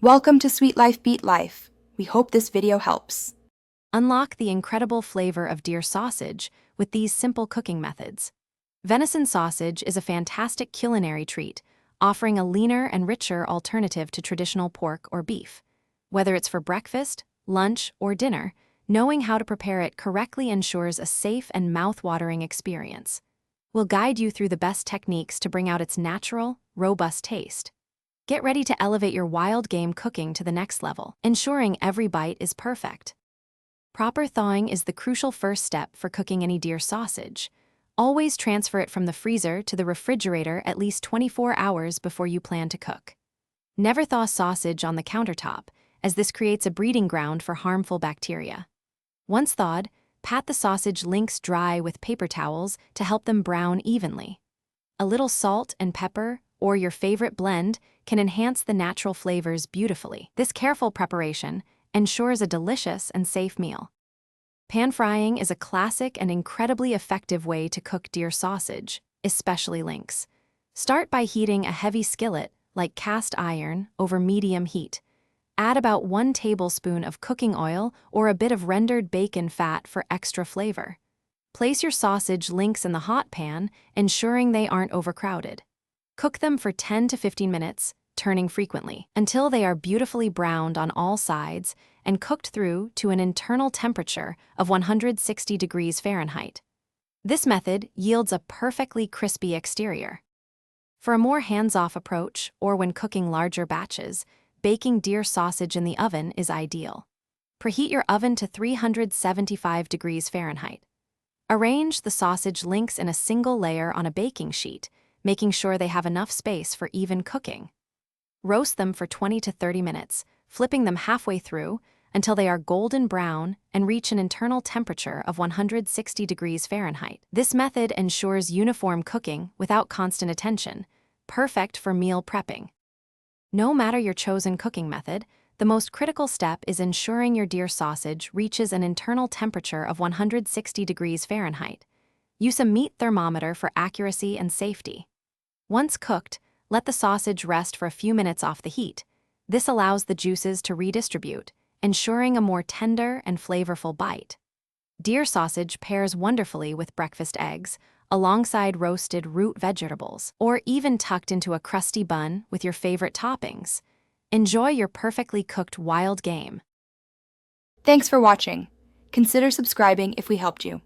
Welcome to Sweet Life Beat Life. We hope this video helps. Unlock the incredible flavor of deer sausage with these simple cooking methods. Venison sausage is a fantastic culinary treat, offering a leaner and richer alternative to traditional pork or beef. Whether it's for breakfast, lunch, or dinner, knowing how to prepare it correctly ensures a safe and mouth-watering experience. We'll guide you through the best techniques to bring out its natural, robust taste. Get ready to elevate your wild game cooking to the next level, ensuring every bite is perfect. Proper thawing is the crucial first step for cooking any deer sausage. Always transfer it from the freezer to the refrigerator at least 24 hours before you plan to cook. Never thaw sausage on the countertop, as this creates a breeding ground for harmful bacteria. Once thawed, pat the sausage links dry with paper towels to help them brown evenly. A little salt and pepper, or your favorite blend, can enhance the natural flavors beautifully. This careful preparation ensures a delicious and safe meal. Pan frying is a classic and incredibly effective way to cook deer sausage, especially links. Start by heating a heavy skillet, like cast iron, over medium heat. Add about 1 tablespoon of cooking oil or a bit of rendered bacon fat for extra flavor. Place your sausage links in the hot pan, ensuring they aren't overcrowded. Cook them for 10 to 15 minutes, turning frequently, until they are beautifully browned on all sides and cooked through to an internal temperature of 160 degrees Fahrenheit. This method yields a perfectly crispy exterior. For a more hands-off approach, or when cooking larger batches, baking deer sausage in the oven is ideal. Preheat your oven to 375 degrees Fahrenheit. Arrange the sausage links in a single layer on a baking sheet, making sure they have enough space for even cooking. Roast them for 20 to 30 minutes, flipping them halfway through until they are golden brown and reach an internal temperature of 160 degrees Fahrenheit. This method ensures uniform cooking without constant attention, perfect for meal prepping. No matter your chosen cooking method, the most critical step is ensuring your deer sausage reaches an internal temperature of 160 degrees Fahrenheit. Use a meat thermometer for accuracy and safety. Once cooked, let the sausage rest for a few minutes off the heat. This allows the juices to redistribute, ensuring a more tender and flavorful bite. Deer sausage pairs wonderfully with breakfast eggs, alongside roasted root vegetables, or even tucked into a crusty bun with your favorite toppings. Enjoy your perfectly cooked wild game. Thanks for watching. Consider subscribing if we helped you.